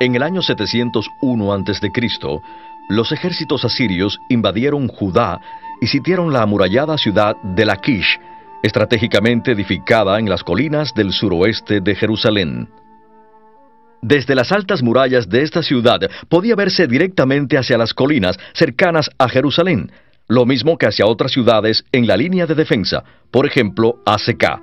En el año 701 a.C., los ejércitos asirios invadieron Judá y sitiaron la amurallada ciudad de Laquish, estratégicamente edificada en las colinas del suroeste de Jerusalén. Desde las altas murallas de esta ciudad podía verse directamente hacia las colinas cercanas a Jerusalén, lo mismo que hacia otras ciudades en la línea de defensa, por ejemplo, Azeca.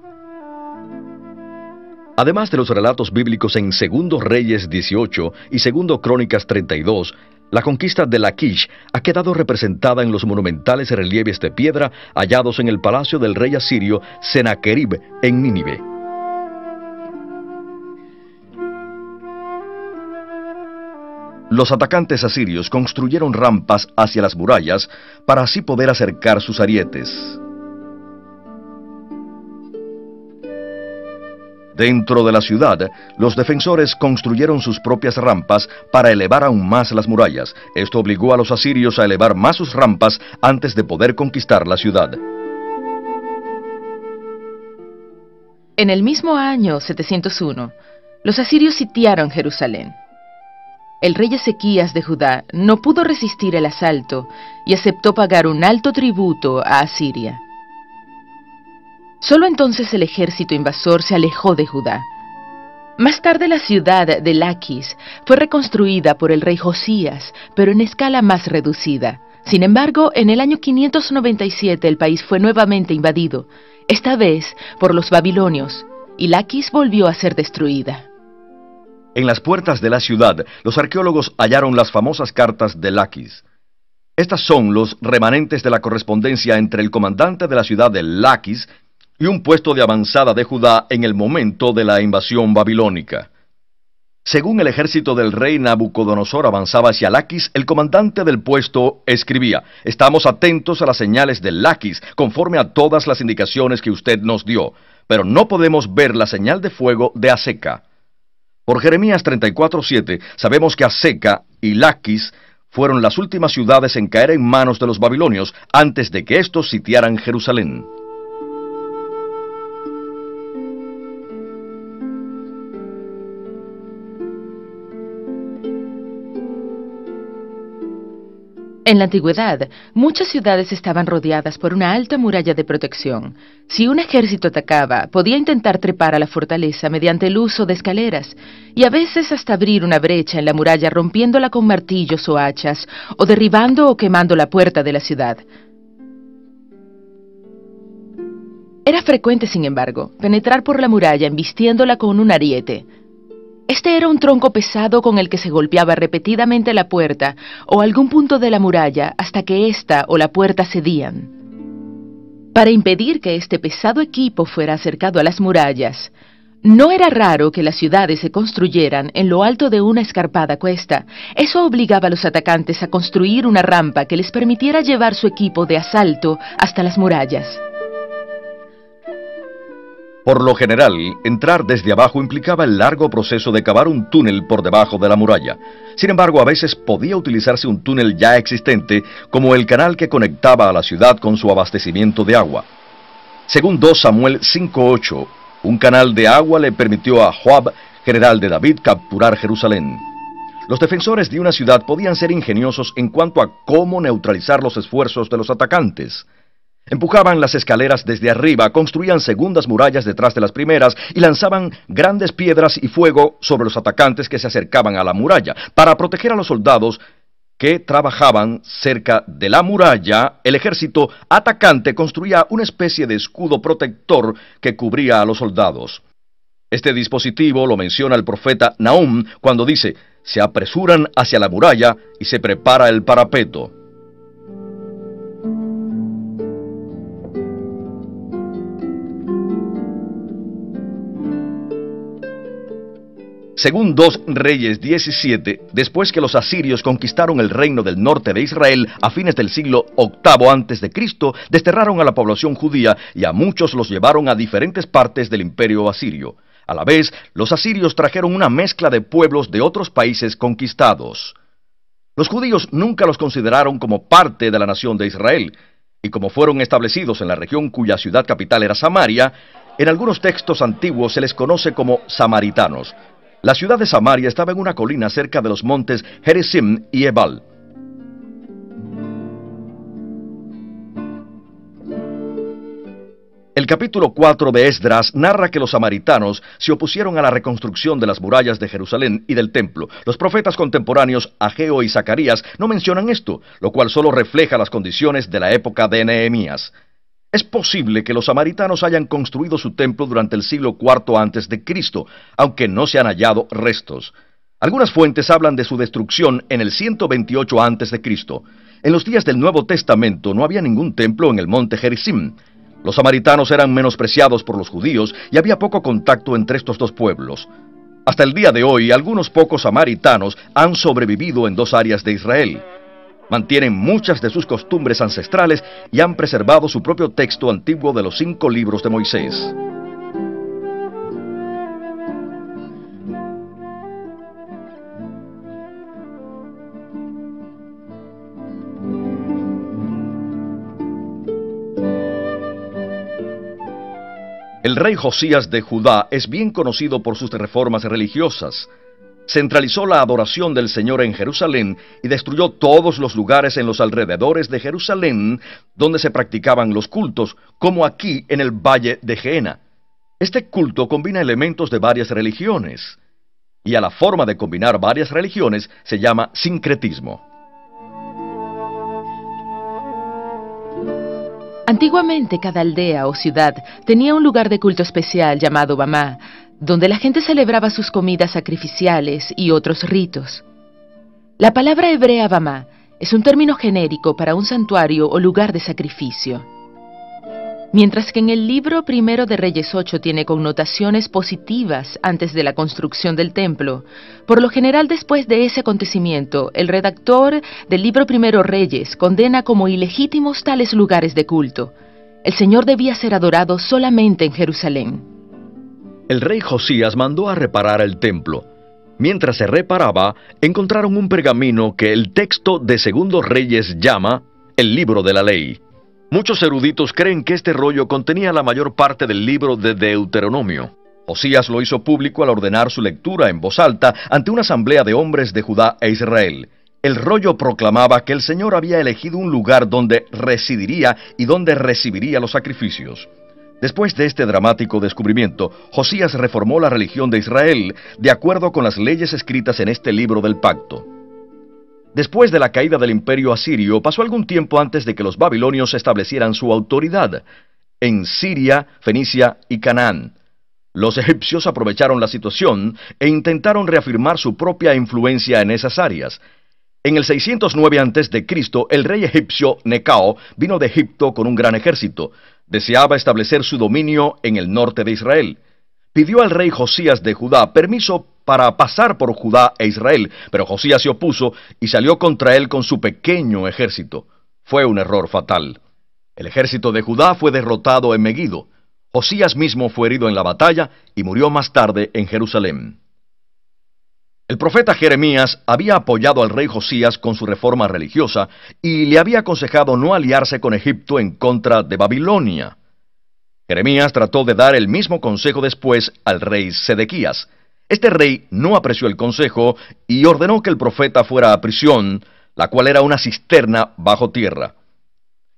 Además de los relatos bíblicos en 2 Reyes 18 y 2 Crónicas 32, la conquista de Laquish ha quedado representada en los monumentales relieves de piedra hallados en el palacio del rey asirio Sennacherib en Nínive. Los atacantes asirios construyeron rampas hacia las murallas para así poder acercar sus arietes. Dentro de la ciudad, los defensores construyeron sus propias rampas para elevar aún más las murallas. Esto obligó a los asirios a elevar más sus rampas antes de poder conquistar la ciudad. En el mismo año 701, los asirios sitiaron Jerusalén. El rey Ezequías de Judá no pudo resistir el asalto y aceptó pagar un alto tributo a Asiria. Solo entonces el ejército invasor se alejó de Judá. Más tarde la ciudad de Laquis fue reconstruida por el rey Josías, pero en escala más reducida. Sin embargo, en el año 597 el país fue nuevamente invadido, esta vez por los babilonios, y Laquis volvió a ser destruida. En las puertas de la ciudad, los arqueólogos hallaron las famosas cartas de Laquis. Estas son los remanentes de la correspondencia entre el comandante de la ciudad de Laquis y un puesto de avanzada de Judá en el momento de la invasión babilónica. Según el ejército del rey Nabucodonosor avanzaba hacia Laquis, el comandante del puesto escribía: «Estamos atentos a las señales de Laquis, conforme a todas las indicaciones que usted nos dio, pero no podemos ver la señal de fuego de Azeca». Por Jeremías 34:7 sabemos que Azeca y Laquis fueron las últimas ciudades en caer en manos de los babilonios antes de que estos sitiaran Jerusalén. En la antigüedad, muchas ciudades estaban rodeadas por una alta muralla de protección. Si un ejército atacaba, podía intentar trepar a la fortaleza mediante el uso de escaleras, y a veces hasta abrir una brecha en la muralla rompiéndola con martillos o hachas, o derribando o quemando la puerta de la ciudad. Era frecuente, sin embargo, penetrar por la muralla embistiéndola con un ariete. Este era un tronco pesado con el que se golpeaba repetidamente la puerta o algún punto de la muralla hasta que ésta o la puerta cedían. Para impedir que este pesado equipo fuera acercado a las murallas, no era raro que las ciudades se construyeran en lo alto de una escarpada cuesta. Eso obligaba a los atacantes a construir una rampa que les permitiera llevar su equipo de asalto hasta las murallas. Por lo general, entrar desde abajo implicaba el largo proceso de cavar un túnel por debajo de la muralla. Sin embargo, a veces podía utilizarse un túnel ya existente, como el canal que conectaba a la ciudad con su abastecimiento de agua. Según 2 Samuel 5:8, un canal de agua le permitió a Joab, general de David, capturar Jerusalén. Los defensores de una ciudad podían ser ingeniosos en cuanto a cómo neutralizar los esfuerzos de los atacantes. Empujaban las escaleras desde arriba, construían segundas murallas detrás de las primeras y lanzaban grandes piedras y fuego sobre los atacantes que se acercaban a la muralla. Para proteger a los soldados que trabajaban cerca de la muralla, el ejército atacante construía una especie de escudo protector que cubría a los soldados. Este dispositivo lo menciona el profeta Nahum cuando dice: se apresuran hacia la muralla y se prepara el parapeto. Según 2 Reyes 17, después que los asirios conquistaron el reino del norte de Israel a fines del siglo VIII a.C., desterraron a la población judía y a muchos los llevaron a diferentes partes del imperio asirio. A la vez, los asirios trajeron una mezcla de pueblos de otros países conquistados. Los judíos nunca los consideraron como parte de la nación de Israel, y como fueron establecidos en la región cuya ciudad capital era Samaria, en algunos textos antiguos se les conoce como samaritanos. La ciudad de Samaria estaba en una colina cerca de los montes Gerizim y Ebal. El capítulo 4 de Esdras narra que los samaritanos se opusieron a la reconstrucción de las murallas de Jerusalén y del templo. Los profetas contemporáneos Ageo y Zacarías no mencionan esto, lo cual solo refleja las condiciones de la época de Nehemías. Es posible que los samaritanos hayan construido su templo durante el siglo IV a.C., aunque no se han hallado restos. Algunas fuentes hablan de su destrucción en el 128 a.C. En los días del Nuevo Testamento no había ningún templo en el monte Gerizim. Los samaritanos eran menospreciados por los judíos y había poco contacto entre estos dos pueblos. Hasta el día de hoy, algunos pocos samaritanos han sobrevivido en 2 áreas de Israel. Mantienen muchas de sus costumbres ancestrales y han preservado su propio texto antiguo de los 5 libros de Moisés. El rey Josías de Judá es bien conocido por sus reformas religiosas. Centralizó la adoración del Señor en Jerusalén y destruyó todos los lugares en los alrededores de Jerusalén donde se practicaban los cultos, como aquí en el valle de Gehenna. Este culto combina elementos de varias religiones, y a la forma de combinar varias religiones se llama sincretismo. Antiguamente cada aldea o ciudad tenía un lugar de culto especial llamado Bamá, donde la gente celebraba sus comidas sacrificiales y otros ritos. La palabra hebrea Bamá es un término genérico para un santuario o lugar de sacrificio. Mientras que en el libro primero de Reyes 8 tiene connotaciones positivas antes de la construcción del templo, por lo general después de ese acontecimiento, el redactor del libro primero Reyes condena como ilegítimos tales lugares de culto. El Señor debía ser adorado solamente en Jerusalén. El rey Josías mandó a reparar el templo. Mientras se reparaba, encontraron un pergamino que el texto de Segundo Reyes llama el libro de la ley. Muchos eruditos creen que este rollo contenía la mayor parte del libro de Deuteronomio. Josías lo hizo público al ordenar su lectura en voz alta ante una asamblea de hombres de Judá e Israel. El rollo proclamaba que el Señor había elegido un lugar donde residiría y donde recibiría los sacrificios. Después de este dramático descubrimiento, Josías reformó la religión de Israel de acuerdo con las leyes escritas en este libro del pacto. Después de la caída del imperio asirio, pasó algún tiempo antes de que los babilonios establecieran su autoridad en Siria, Fenicia y Canaán. Los egipcios aprovecharon la situación e intentaron reafirmar su propia influencia en esas áreas. En el 609 a.C., el rey egipcio Necao vino de Egipto con un gran ejército. Deseaba establecer su dominio en el norte de Israel. Pidió al rey Josías de Judá permiso para pasar por Judá e Israel, pero Josías se opuso y salió contra él con su pequeño ejército. Fue un error fatal. El ejército de Judá fue derrotado en Megido. Josías mismo fue herido en la batalla y murió más tarde en Jerusalén. El profeta Jeremías había apoyado al rey Josías con su reforma religiosa y le había aconsejado no aliarse con Egipto en contra de Babilonia. Jeremías trató de dar el mismo consejo después al rey Sedequías. Este rey no apreció el consejo y ordenó que el profeta fuera a prisión, la cual era una cisterna bajo tierra.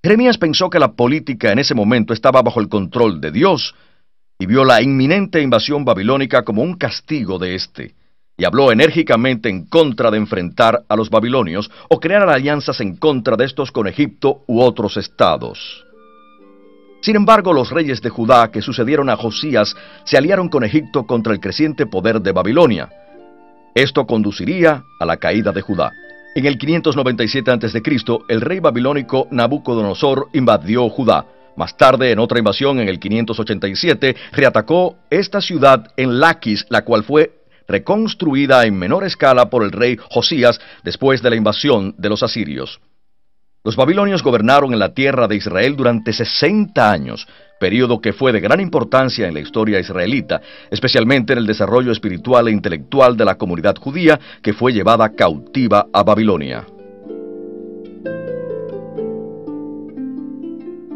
Jeremías pensó que la política en ese momento estaba bajo el control de Dios y vio la inminente invasión babilónica como un castigo de éste, y habló enérgicamente en contra de enfrentar a los babilonios o crear alianzas en contra de estos con Egipto u otros estados. Sin embargo, los reyes de Judá que sucedieron a Josías se aliaron con Egipto contra el creciente poder de Babilonia. Esto conduciría a la caída de Judá. En el 597 a.C., el rey babilónico Nabucodonosor invadió Judá. Más tarde, en otra invasión, en el 587, reatacó esta ciudad en Laquis, la cual fue reconstruida en menor escala por el rey Josías después de la invasión de los asirios. Los babilonios gobernaron en la tierra de Israel durante 60 años, período que fue de gran importancia en la historia israelita, especialmente en el desarrollo espiritual e intelectual de la comunidad judía que fue llevada cautiva a Babilonia.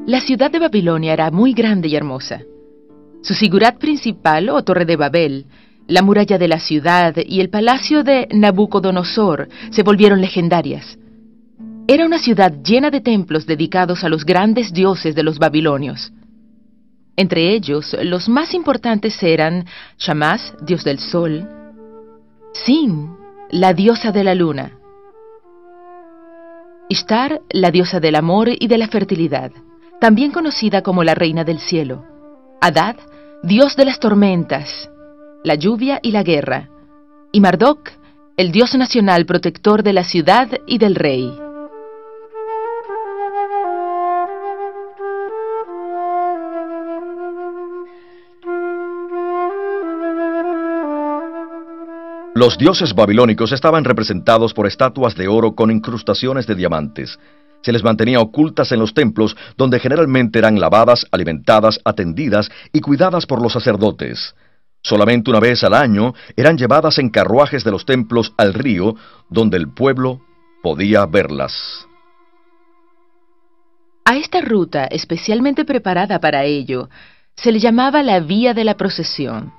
La ciudad de Babilonia era muy grande y hermosa. Su sigurat principal, o Torre de Babel, la muralla de la ciudad y el palacio de Nabucodonosor se volvieron legendarias. Era una ciudad llena de templos dedicados a los grandes dioses de los babilonios. Entre ellos, los más importantes eran Shamash, dios del sol; Sin, la diosa de la luna; Ishtar, la diosa del amor y de la fertilidad, también conocida como la reina del cielo; Adad, dios de las tormentas, la lluvia y la guerra; y Marduk, el dios nacional protector de la ciudad y del rey. Los dioses babilónicos estaban representados por estatuas de oro con incrustaciones de diamantes. Se les mantenía ocultas en los templos, donde generalmente eran lavadas, alimentadas, atendidas y cuidadas por los sacerdotes. Solamente una vez al año eran llevadas en carruajes de los templos al río, donde el pueblo podía verlas. A esta ruta, especialmente preparada para ello, se le llamaba la Vía de la Procesión.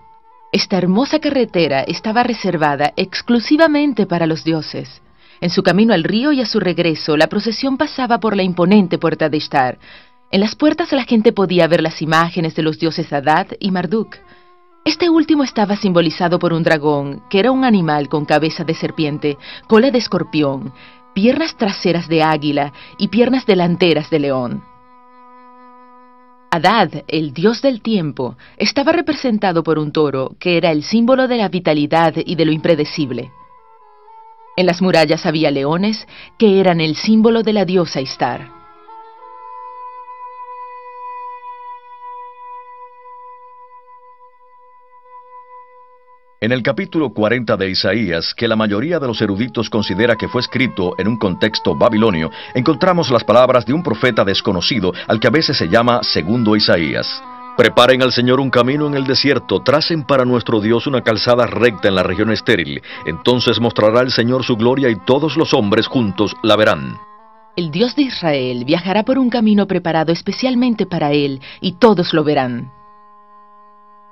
Esta hermosa carretera estaba reservada exclusivamente para los dioses. En su camino al río y a su regreso, la procesión pasaba por la imponente puerta de Ishtar. En las puertas la gente podía ver las imágenes de los dioses Adad y Marduk. Este último estaba simbolizado por un dragón, que era un animal con cabeza de serpiente, cola de escorpión, piernas traseras de águila y piernas delanteras de león. Adad, el dios del tiempo, estaba representado por un toro, que era el símbolo de la vitalidad y de lo impredecible. En las murallas había leones, que eran el símbolo de la diosa Ishtar. En el capítulo 40 de Isaías, que la mayoría de los eruditos considera que fue escrito en un contexto babilonio, encontramos las palabras de un profeta desconocido, al que a veces se llama Segundo Isaías. Preparen al Señor un camino en el desierto, tracen para nuestro Dios una calzada recta en la región estéril. Entonces mostrará el Señor su gloria y todos los hombres juntos la verán. El Dios de Israel viajará por un camino preparado especialmente para él, y todos lo verán.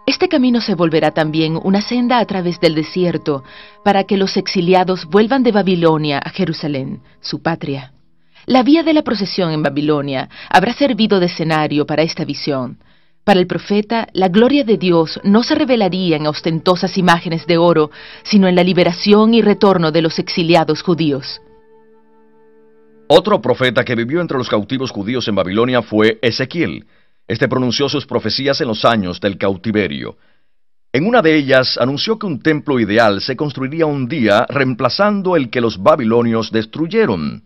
Este camino se volverá también una senda a través del desierto, para que los exiliados vuelvan de Babilonia a Jerusalén, su patria. La vía de la procesión en Babilonia habrá servido de escenario para esta visión. Para el profeta, la gloria de Dios no se revelaría en ostentosas imágenes de oro, sino en la liberación y retorno de los exiliados judíos. Otro profeta que vivió entre los cautivos judíos en Babilonia fue Ezequiel. Este pronunció sus profecías en los años del cautiverio. En una de ellas anunció que un templo ideal se construiría un día reemplazando el que los babilonios destruyeron.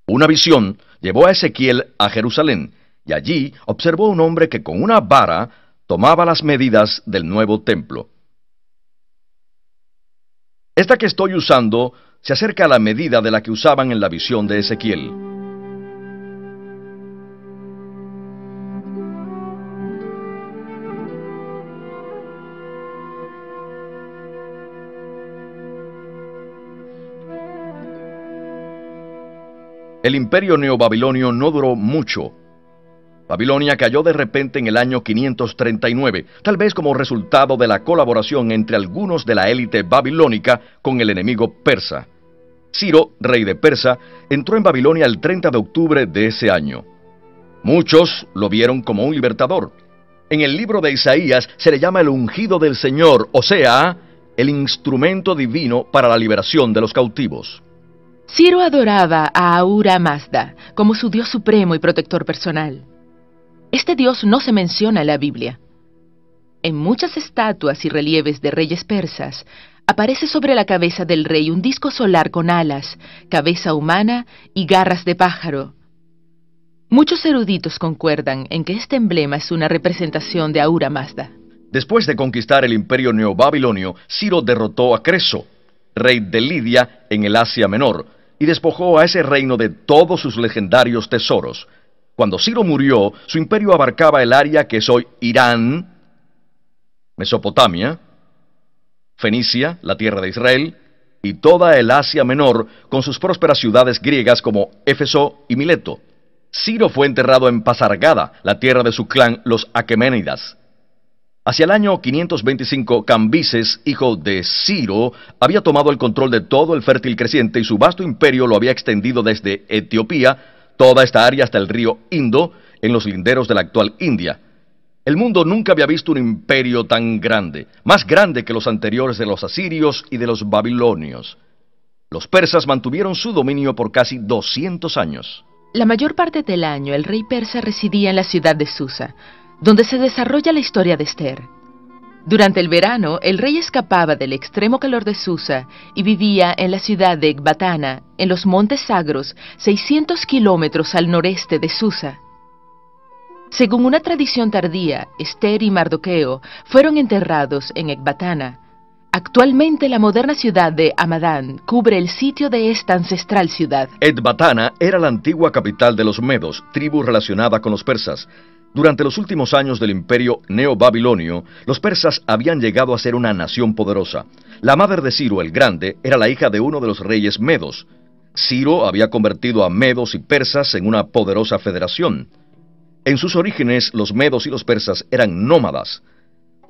Una visión llevó a Ezequiel a Jerusalén, y allí observó un hombre que con una vara tomaba las medidas del nuevo templo. Esta que estoy usando se acerca a la medida de la que usaban en la visión de Ezequiel. El imperio neobabilonio no duró mucho. Babilonia cayó de repente en el año 539, tal vez como resultado de la colaboración entre algunos de la élite babilónica con el enemigo persa. Ciro, rey de Persa, entró en Babilonia el 30 de octubre de ese año. Muchos lo vieron como un libertador. En el libro de Isaías se le llama el ungido del Señor, o sea, el instrumento divino para la liberación de los cautivos. Ciro adoraba a Ahura Mazda como su dios supremo y protector personal. Este dios no se menciona en la Biblia. En muchas estatuas y relieves de reyes persas aparece sobre la cabeza del rey un disco solar con alas, cabeza humana y garras de pájaro. Muchos eruditos concuerdan en que este emblema es una representación de Ahura Mazda. Después de conquistar el imperio neobabilonio, Ciro derrotó a Creso, rey de Lidia en el Asia Menor, y despojó a ese reino de todos sus legendarios tesoros. Cuando Ciro murió, su imperio abarcaba el área que es hoy Irán, Mesopotamia, Fenicia, la tierra de Israel, y toda el Asia Menor, con sus prósperas ciudades griegas como Éfeso y Mileto. Ciro fue enterrado en Pasargada, la tierra de su clan, los Aqueménidas. Hacia el año 525, Cambises, hijo de Ciro, había tomado el control de todo el fértil creciente y su vasto imperio lo había extendido desde Etiopía, toda esta área hasta el río Indo, en los linderos de la actual India. El mundo nunca había visto un imperio tan grande, más grande que los anteriores de los asirios y de los babilonios. Los persas mantuvieron su dominio por casi 200 años. La mayor parte del año el rey persa residía en la ciudad de Susa, donde se desarrolla la historia de Esther. Durante el verano, el rey escapaba del extremo calor de Susa y vivía en la ciudad de Ecbatana, en los Montes Sagros, 600 kilómetros al noreste de Susa. Según una tradición tardía, Esther y Mardoqueo fueron enterrados en Ecbatana. Actualmente la moderna ciudad de Hamadán cubre el sitio de esta ancestral ciudad. Ecbatana era la antigua capital de los medos, tribu relacionada con los persas. Durante los últimos años del imperio neobabilonio, los persas habían llegado a ser una nación poderosa. La madre de Ciro el Grande era la hija de uno de los reyes medos. Ciro había convertido a medos y persas en una poderosa federación. En sus orígenes, los medos y los persas eran nómadas.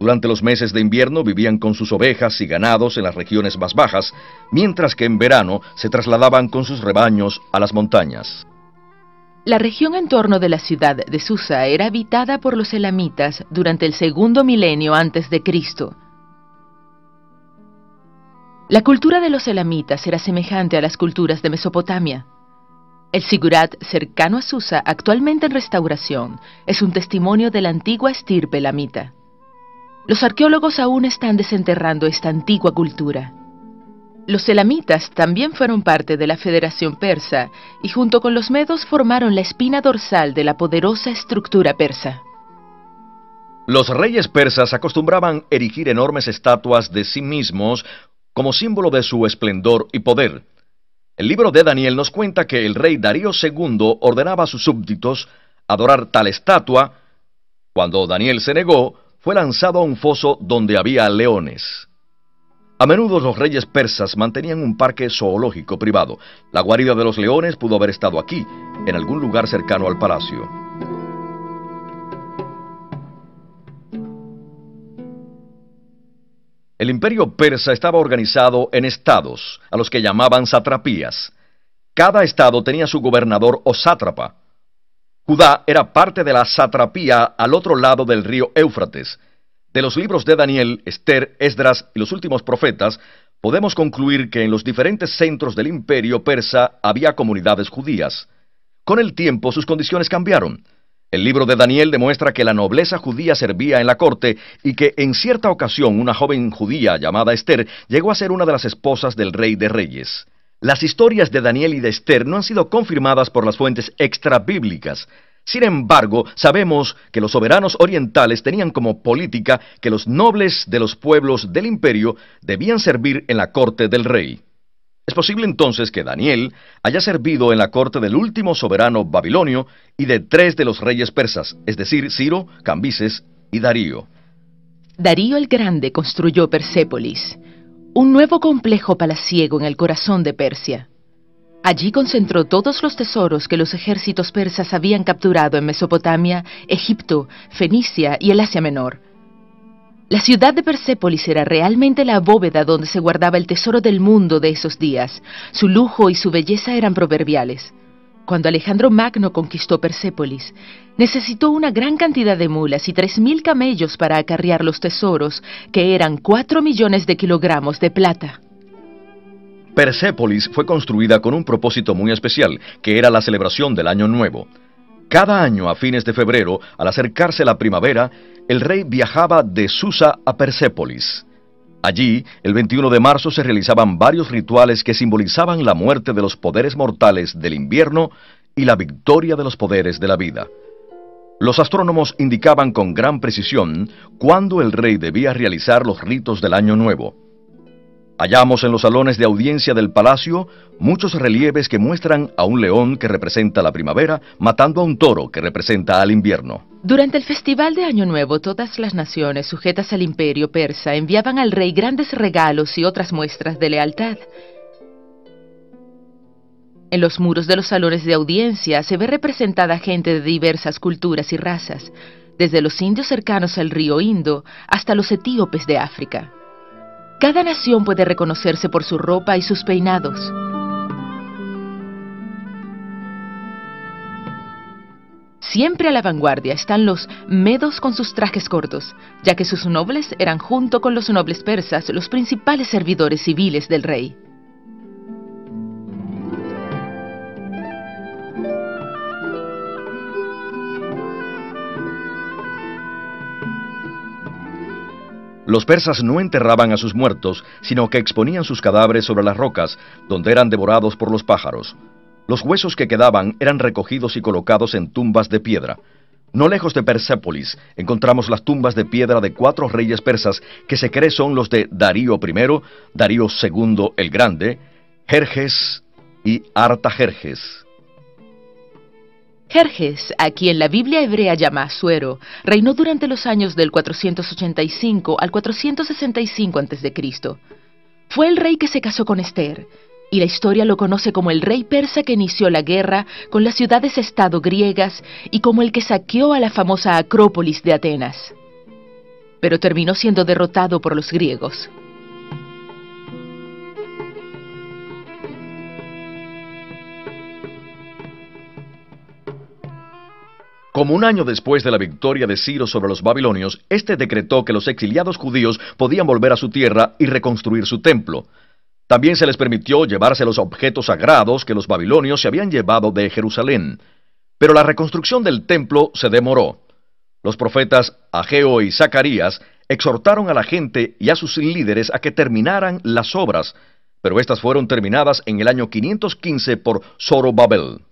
Durante los meses de invierno vivían con sus ovejas y ganados en las regiones más bajas, mientras que en verano se trasladaban con sus rebaños a las montañas. La región en torno de la ciudad de Susa era habitada por los elamitas durante el segundo milenio antes de Cristo. La cultura de los elamitas era semejante a las culturas de Mesopotamia. El Sigurat, cercano a Susa, actualmente en restauración, es un testimonio de la antigua estirpe elamita. Los arqueólogos aún están desenterrando esta antigua cultura. Los elamitas también fueron parte de la Federación Persa y junto con los medos formaron la espina dorsal de la poderosa estructura persa. Los reyes persas acostumbraban erigir enormes estatuas de sí mismos como símbolo de su esplendor y poder. El libro de Daniel nos cuenta que el rey Darío II ordenaba a sus súbditos adorar tal estatua. Cuando Daniel se negó, fue lanzado a un foso donde había leones. A menudo los reyes persas mantenían un parque zoológico privado. La guarida de los leones pudo haber estado aquí, en algún lugar cercano al palacio. El imperio persa estaba organizado en estados, a los que llamaban satrapías. Cada estado tenía su gobernador o sátrapa. Judá era parte de la satrapía al otro lado del río Éufrates. De los libros de Daniel, Esther, Esdras y los últimos profetas, podemos concluir que en los diferentes centros del imperio persa había comunidades judías. Con el tiempo sus condiciones cambiaron. El libro de Daniel demuestra que la nobleza judía servía en la corte y que en cierta ocasión una joven judía llamada Esther llegó a ser una de las esposas del rey de reyes. Las historias de Daniel y de Esther no han sido confirmadas por las fuentes extrabíblicas. Sin embargo, sabemos que los soberanos orientales tenían como política que los nobles de los pueblos del imperio debían servir en la corte del rey. Es posible entonces que Daniel haya servido en la corte del último soberano babilonio y de 3 de los reyes persas, es decir, Ciro, Cambises y Darío. Darío el Grande construyó Persépolis, un nuevo complejo palaciego en el corazón de Persia. Allí concentró todos los tesoros que los ejércitos persas habían capturado en Mesopotamia, Egipto, Fenicia y el Asia Menor. La ciudad de Persépolis era realmente la bóveda donde se guardaba el tesoro del mundo de esos días. Su lujo y su belleza eran proverbiales. Cuando Alejandro Magno conquistó Persépolis, necesitó una gran cantidad de mulas y 3.000 camellos para acarrear los tesoros, que eran 4 millones de kilogramos de plata. Persépolis fue construida con un propósito muy especial, que era la celebración del Año Nuevo. Cada año, a fines de febrero, al acercarse la primavera, el rey viajaba de Susa a Persépolis. Allí, el 21 de marzo se realizaban varios rituales que simbolizaban la muerte de los poderes mortales del invierno y la victoria de los poderes de la vida. Los astrónomos indicaban con gran precisión cuándo el rey debía realizar los ritos del Año Nuevo. Hallamos en los salones de audiencia del palacio muchos relieves que muestran a un león que representa la primavera matando a un toro que representa al invierno. Durante el festival de Año Nuevo, todas las naciones sujetas al imperio persa enviaban al rey grandes regalos y otras muestras de lealtad. En los muros de los salones de audiencia se ve representada gente de diversas culturas y razas, desde los indios cercanos al río Indo hasta los etíopes de África. Cada nación puede reconocerse por su ropa y sus peinados. Siempre a la vanguardia están los medos con sus trajes cortos, ya que sus nobles eran, junto con los nobles persas, los principales servidores civiles del rey. Los persas no enterraban a sus muertos, sino que exponían sus cadáveres sobre las rocas, donde eran devorados por los pájaros. Los huesos que quedaban eran recogidos y colocados en tumbas de piedra. No lejos de Persépolis encontramos las tumbas de piedra de 4 reyes persas que se cree son los de Darío I, Darío II el Grande, Jerjes y Artajerjes. Jerjes, a quien la Biblia hebrea llama Asuero, reinó durante los años del 485 al 465 a.C. Fue el rey que se casó con Esther, y la historia lo conoce como el rey persa que inició la guerra con las ciudades-estado griegas y como el que saqueó a la famosa Acrópolis de Atenas. Pero terminó siendo derrotado por los griegos. Como un año después de la victoria de Ciro sobre los babilonios, este decretó que los exiliados judíos podían volver a su tierra y reconstruir su templo. También se les permitió llevarse los objetos sagrados que los babilonios se habían llevado de Jerusalén. Pero la reconstrucción del templo se demoró. Los profetas Ageo y Zacarías exhortaron a la gente y a sus líderes a que terminaran las obras, pero estas fueron terminadas en el año 515 por Zorobabel.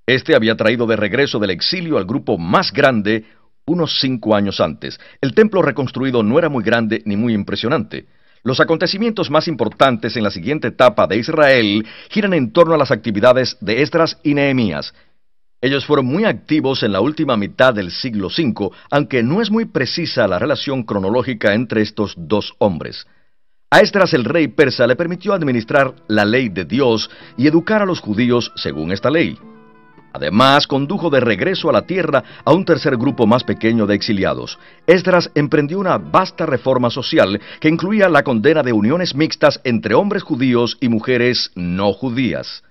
Este había traído de regreso del exilio al grupo más grande unos 5 años antes. El templo reconstruido no era muy grande ni muy impresionante. Los acontecimientos más importantes en la siguiente etapa de Israel giran en torno a las actividades de Esdras y Nehemías. Ellos fueron muy activos en la última mitad del siglo V, aunque no es muy precisa la relación cronológica entre estos dos hombres. A Esdras el rey persa le permitió administrar la ley de Dios y educar a los judíos según esta ley. Además, condujo de regreso a la tierra a un tercer grupo más pequeño de exiliados. Esdras emprendió una vasta reforma social que incluía la condena de uniones mixtas entre hombres judíos y mujeres no judías.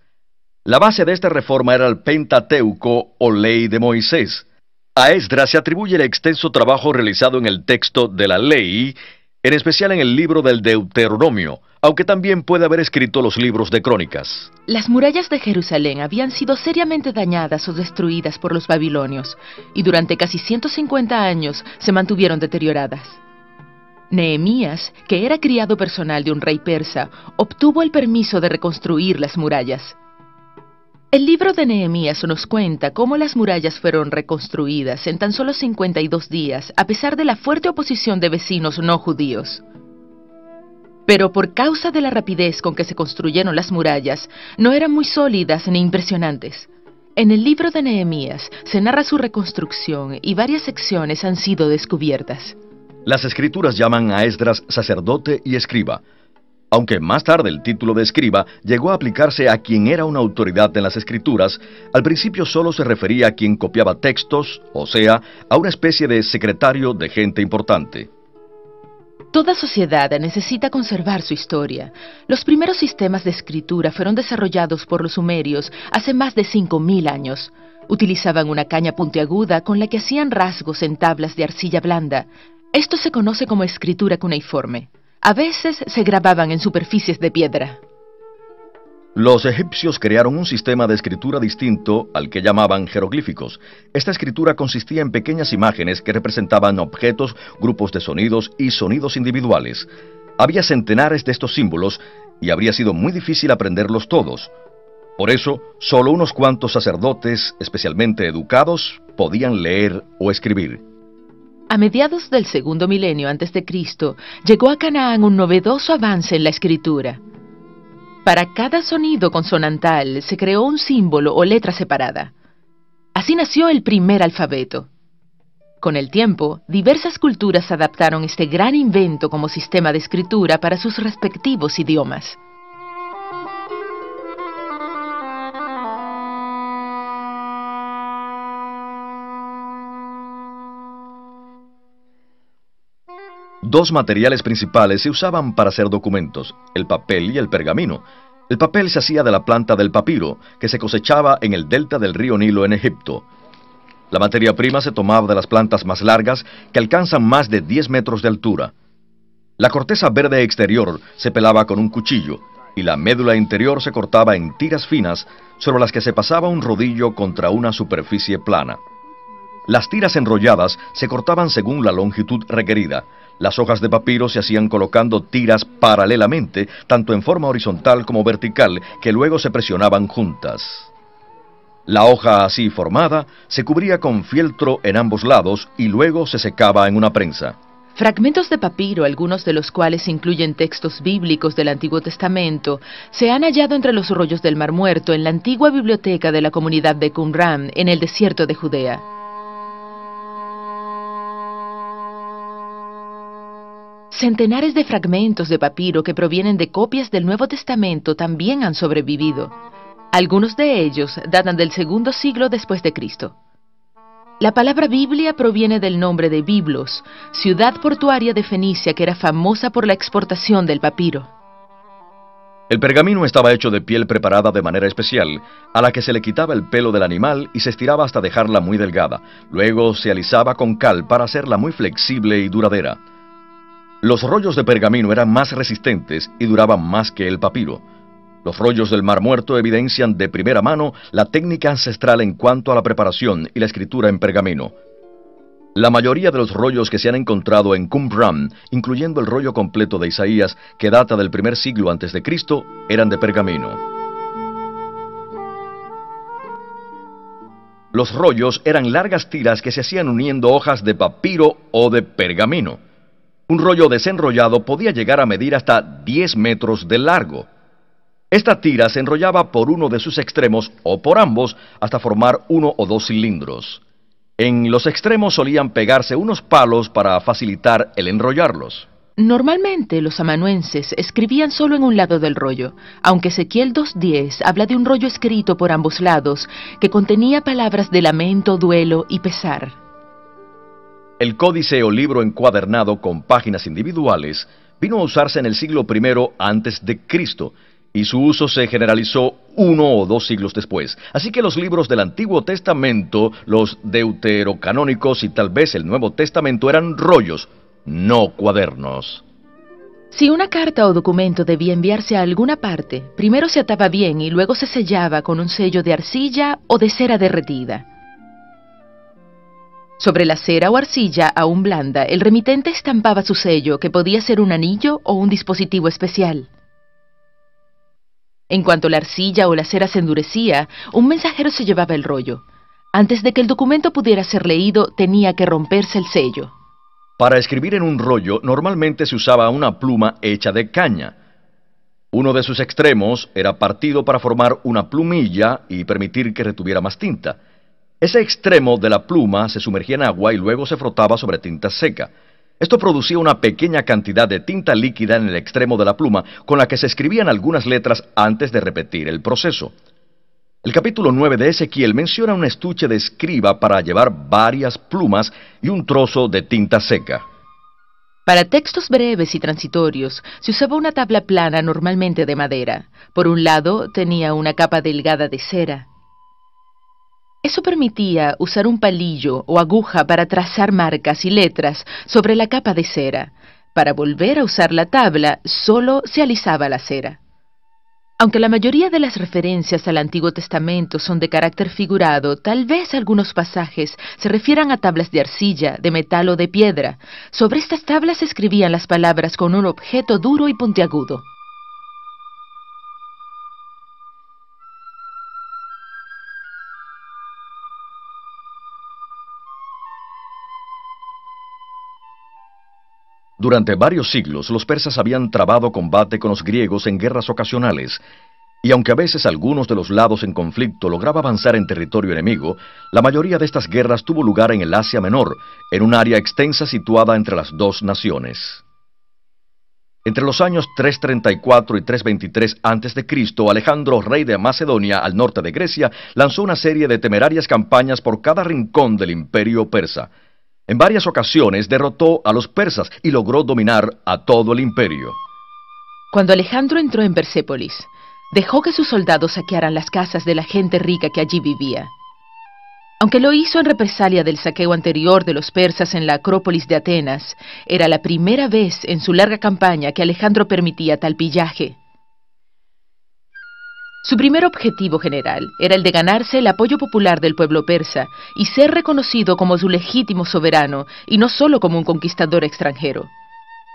La base de esta reforma era el Pentateuco o Ley de Moisés. A Esdras se atribuye el extenso trabajo realizado en el texto de la ley, en especial en el libro del Deuteronomio, aunque también puede haber escrito los libros de crónicas. Las murallas de Jerusalén habían sido seriamente dañadas o destruidas por los babilonios, y durante casi 150 años se mantuvieron deterioradas. Nehemías, que era criado personal de un rey persa, obtuvo el permiso de reconstruir las murallas. El libro de Nehemías nos cuenta cómo las murallas fueron reconstruidas en tan solo 52 días, a pesar de la fuerte oposición de vecinos no judíos. Pero por causa de la rapidez con que se construyeron las murallas, no eran muy sólidas ni impresionantes. En el libro de Nehemías se narra su reconstrucción y varias secciones han sido descubiertas. Las escrituras llaman a Esdras sacerdote y escriba, aunque más tarde el título de escriba llegó a aplicarse a quien era una autoridad en las escrituras. Al principio solo se refería a quien copiaba textos, o sea, a una especie de secretario de gente importante. Toda sociedad necesita conservar su historia. Los primeros sistemas de escritura fueron desarrollados por los sumerios hace más de 5000 años. Utilizaban una caña puntiaguda con la que hacían rasgos en tablas de arcilla blanda. Esto se conoce como escritura cuneiforme. A veces se grababan en superficies de piedra. Los egipcios crearon un sistema de escritura distinto al que llamaban jeroglíficos. Esta escritura consistía en pequeñas imágenes que representaban objetos, grupos de sonidos y sonidos individuales. Había centenares de estos símbolos y habría sido muy difícil aprenderlos todos. Por eso, solo unos cuantos sacerdotes, especialmente educados, podían leer o escribir. A mediados del segundo milenio antes de Cristo, llegó a Canaán un novedoso avance en la escritura. Para cada sonido consonantal se creó un símbolo o letra separada. Así nació el primer alfabeto. Con el tiempo, diversas culturas adaptaron este gran invento como sistema de escritura para sus respectivos idiomas. Dos materiales principales se usaban para hacer documentos, el papel y el pergamino. El papel se hacía de la planta del papiro, que se cosechaba en el delta del río Nilo en Egipto. La materia prima se tomaba de las plantas más largas, que alcanzan más de 10 metros de altura. La corteza verde exterior se pelaba con un cuchillo, y la médula interior se cortaba en tiras finas, sobre las que se pasaba un rodillo contra una superficie plana. Las tiras enrolladas se cortaban según la longitud requerida. Las hojas de papiro se hacían colocando tiras paralelamente, tanto en forma horizontal como vertical, que luego se presionaban juntas. La hoja así formada se cubría con fieltro en ambos lados y luego se secaba en una prensa. Fragmentos de papiro, algunos de los cuales incluyen textos bíblicos del Antiguo Testamento, se han hallado entre los rollos del Mar Muerto en la antigua biblioteca de la comunidad de Qumran, en el desierto de Judea. Centenares de fragmentos de papiro que provienen de copias del Nuevo Testamento también han sobrevivido. Algunos de ellos datan del segundo siglo después de Cristo. La palabra Biblia proviene del nombre de Biblos, ciudad portuaria de Fenicia que era famosa por la exportación del papiro. El pergamino estaba hecho de piel preparada de manera especial, a la que se le quitaba el pelo del animal y se estiraba hasta dejarla muy delgada. Luego se alisaba con cal para hacerla muy flexible y duradera. Los rollos de pergamino eran más resistentes y duraban más que el papiro. Los rollos del Mar Muerto evidencian de primera mano la técnica ancestral en cuanto a la preparación y la escritura en pergamino. La mayoría de los rollos que se han encontrado en Qumran, incluyendo el rollo completo de Isaías, que data del primer siglo antes de Cristo, eran de pergamino. Los rollos eran largas tiras que se hacían uniendo hojas de papiro o de pergamino. Un rollo desenrollado podía llegar a medir hasta 10 metros de largo. Esta tira se enrollaba por uno de sus extremos o por ambos hasta formar uno o dos cilindros. En los extremos solían pegarse unos palos para facilitar el enrollarlos. Normalmente los amanuenses escribían solo en un lado del rollo, aunque Ezequiel 2:10 habla de un rollo escrito por ambos lados que contenía palabras de lamento, duelo y pesar. El códice o libro encuadernado con páginas individuales vino a usarse en el siglo I antes de Cristo, y su uso se generalizó 1 o 2 siglos después. Así que los libros del Antiguo Testamento, los deuterocanónicos y tal vez el Nuevo Testamento eran rollos, no cuadernos. Si una carta o documento debía enviarse a alguna parte, primero se ataba bien y luego se sellaba con un sello de arcilla o de cera derretida. Sobre la cera o arcilla aún blanda, el remitente estampaba su sello, que podía ser un anillo o un dispositivo especial. En cuanto la arcilla o la cera se endurecía, un mensajero se llevaba el rollo. Antes de que el documento pudiera ser leído, tenía que romperse el sello. Para escribir en un rollo, normalmente se usaba una pluma hecha de caña. Uno de sus extremos era partido para formar una plumilla y permitir que retuviera más tinta. Ese extremo de la pluma se sumergía en agua y luego se frotaba sobre tinta seca. Esto producía una pequeña cantidad de tinta líquida en el extremo de la pluma, con la que se escribían algunas letras antes de repetir el proceso. El capítulo 9 de Ezequiel menciona un estuche de escriba para llevar varias plumas y un trozo de tinta seca. Para textos breves y transitorios, se usaba una tabla plana normalmente de madera. Por un lado, tenía una capa delgada de cera. Eso permitía usar un palillo o aguja para trazar marcas y letras sobre la capa de cera. Para volver a usar la tabla, solo se alisaba la cera. Aunque la mayoría de las referencias al Antiguo Testamento son de carácter figurado, tal vez algunos pasajes se refieran a tablas de arcilla, de metal o de piedra. Sobre estas tablas se escribían las palabras con un objeto duro y puntiagudo. Durante varios siglos, los persas habían trabado combate con los griegos en guerras ocasionales, y aunque a veces algunos de los lados en conflicto lograba avanzar en territorio enemigo, la mayoría de estas guerras tuvo lugar en el Asia Menor, en un área extensa situada entre las dos naciones. Entre los años 334 y 323 a.C., Alejandro, rey de Macedonia, al norte de Grecia, lanzó una serie de temerarias campañas por cada rincón del imperio persa. En varias ocasiones derrotó a los persas y logró dominar a todo el imperio. Cuando Alejandro entró en Persépolis, dejó que sus soldados saquearan las casas de la gente rica que allí vivía. Aunque lo hizo en represalia del saqueo anterior de los persas en la Acrópolis de Atenas, era la primera vez en su larga campaña que Alejandro permitía tal pillaje. Su primer objetivo general era el de ganarse el apoyo popular del pueblo persa y ser reconocido como su legítimo soberano y no solo como un conquistador extranjero.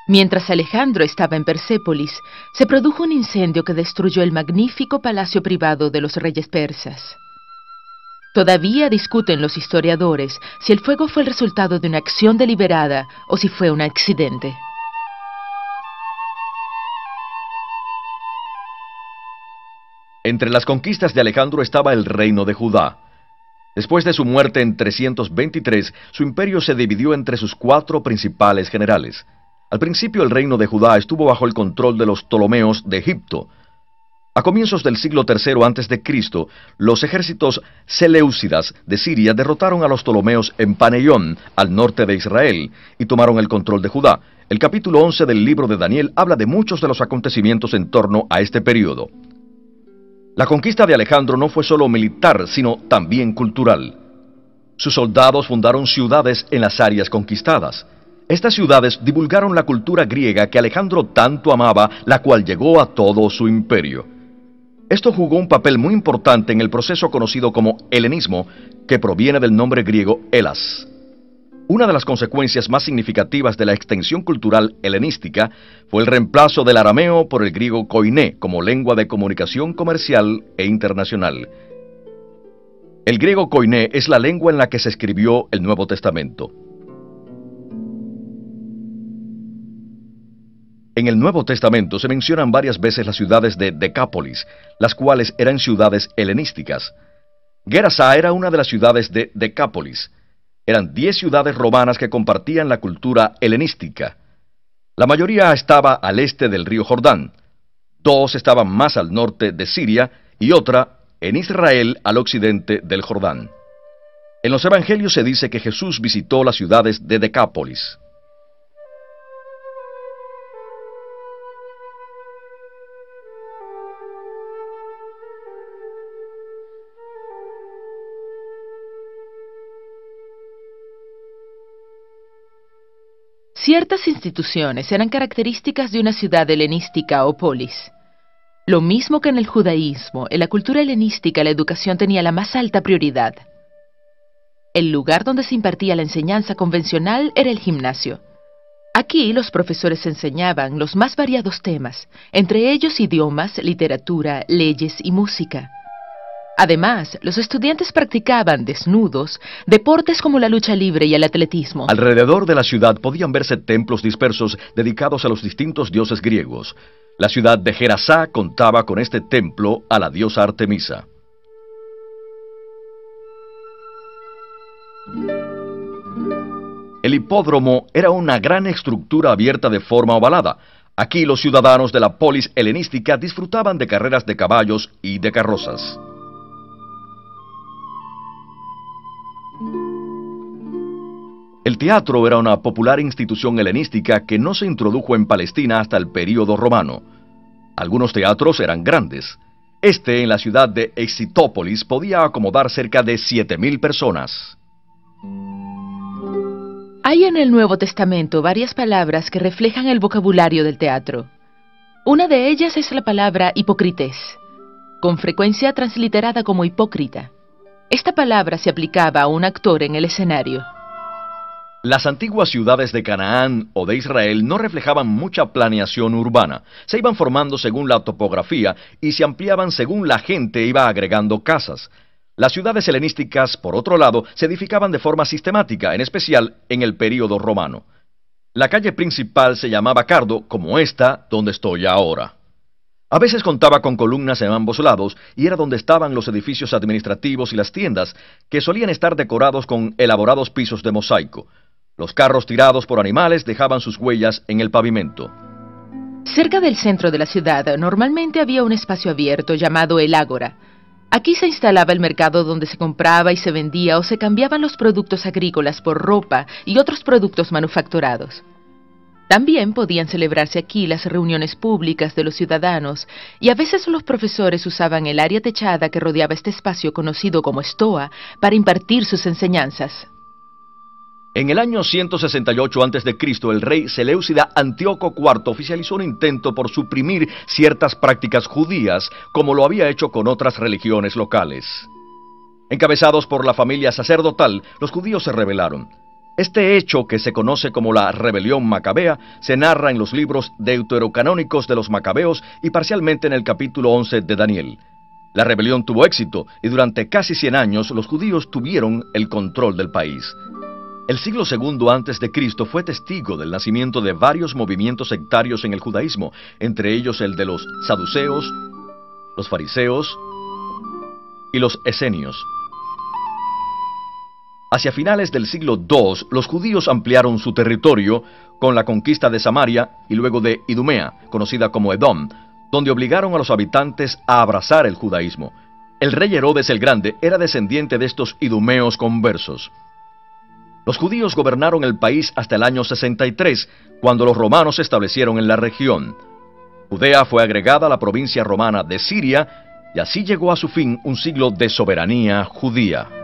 Mientras Alejandro estaba en Persépolis, se produjo un incendio que destruyó el magnífico palacio privado de los reyes persas. Todavía discuten los historiadores si el fuego fue el resultado de una acción deliberada o si fue un accidente. Entre las conquistas de Alejandro estaba el reino de Judá. Después de su muerte en 323, su imperio se dividió entre sus 4 principales generales. Al principio el reino de Judá estuvo bajo el control de los Ptolomeos de Egipto. A comienzos del siglo III a.C., los ejércitos seleucidas de Siria derrotaron a los Ptolomeos en Paneión, al norte de Israel, y tomaron el control de Judá. El capítulo 11 del libro de Daniel habla de muchos de los acontecimientos en torno a este periodo. La conquista de Alejandro no fue solo militar, sino también cultural. Sus soldados fundaron ciudades en las áreas conquistadas. Estas ciudades divulgaron la cultura griega que Alejandro tanto amaba, la cual llegó a todo su imperio. Esto jugó un papel muy importante en el proceso conocido como helenismo, que proviene del nombre griego Hellas. Una de las consecuencias más significativas de la extensión cultural helenística fue el reemplazo del arameo por el griego koiné como lengua de comunicación comercial e internacional. El griego koiné es la lengua en la que se escribió el Nuevo Testamento. En el Nuevo Testamento se mencionan varias veces las ciudades de Decápolis, las cuales eran ciudades helenísticas. Gerasa era una de las ciudades de Decápolis. Eran 10 ciudades romanas que compartían la cultura helenística. La mayoría estaba al este del río Jordán, 2 estaban más al norte de Siria y otra en Israel al occidente del Jordán. En los evangelios se dice que Jesús visitó las ciudades de Decápolis. Ciertas instituciones eran características de una ciudad helenística o polis. Lo mismo que en el judaísmo, en la cultura helenística la educación tenía la más alta prioridad. El lugar donde se impartía la enseñanza convencional era el gimnasio. Aquí los profesores enseñaban los más variados temas, entre ellos idiomas, literatura, leyes y música. Además, los estudiantes practicaban, desnudos, deportes como la lucha libre y el atletismo. Alrededor de la ciudad podían verse templos dispersos dedicados a los distintos dioses griegos. La ciudad de Gerasa contaba con este templo a la diosa Artemisa. El hipódromo era una gran estructura abierta de forma ovalada. Aquí los ciudadanos de la polis helenística disfrutaban de carreras de caballos y de carrozas. El teatro era una popular institución helenística que no se introdujo en Palestina hasta el período romano. Algunos teatros eran grandes. Este, en la ciudad de Excitópolis, podía acomodar cerca de 7.000 personas. Hay en el Nuevo Testamento varias palabras que reflejan el vocabulario del teatro. Una de ellas es la palabra hipócrites, con frecuencia transliterada como hipócrita. Esta palabra se aplicaba a un actor en el escenario. Las antiguas ciudades de Canaán o de Israel no reflejaban mucha planeación urbana. Se iban formando según la topografía y se ampliaban según la gente iba agregando casas. Las ciudades helenísticas, por otro lado, se edificaban de forma sistemática, en especial en el período romano. La calle principal se llamaba Cardo, como esta donde estoy ahora. A veces contaba con columnas en ambos lados y era donde estaban los edificios administrativos y las tiendas, que solían estar decorados con elaborados pisos de mosaico. Los carros tirados por animales dejaban sus huellas en el pavimento. Cerca del centro de la ciudad normalmente había un espacio abierto llamado el Ágora. Aquí se instalaba el mercado donde se compraba y se vendía o se cambiaban los productos agrícolas por ropa y otros productos manufacturados. También podían celebrarse aquí las reuniones públicas de los ciudadanos y a veces los profesores usaban el área techada que rodeaba este espacio conocido como Stoa para impartir sus enseñanzas. En el año 168 a.C., el rey Seleucida Antíoco IV oficializó un intento por suprimir ciertas prácticas judías, como lo había hecho con otras religiones locales. Encabezados por la familia sacerdotal, los judíos se rebelaron. Este hecho, que se conoce como la rebelión macabea, se narra en los libros deuterocanónicos de los macabeos y parcialmente en el capítulo 11 de Daniel. La rebelión tuvo éxito y durante casi 100 años los judíos tuvieron el control del país. El siglo II a.C. fue testigo del nacimiento de varios movimientos sectarios en el judaísmo, entre ellos el de los saduceos, los fariseos y los esenios. Hacia finales del siglo II, los judíos ampliaron su territorio con la conquista de Samaria y luego de Idumea, conocida como Edom, donde obligaron a los habitantes a abrazar el judaísmo. El rey Herodes el Grande era descendiente de estos idumeos conversos. Los judíos gobernaron el país hasta el año 63, cuando los romanos se establecieron en la región. Judea fue agregada a la provincia romana de Siria, y así llegó a su fin un siglo de soberanía judía.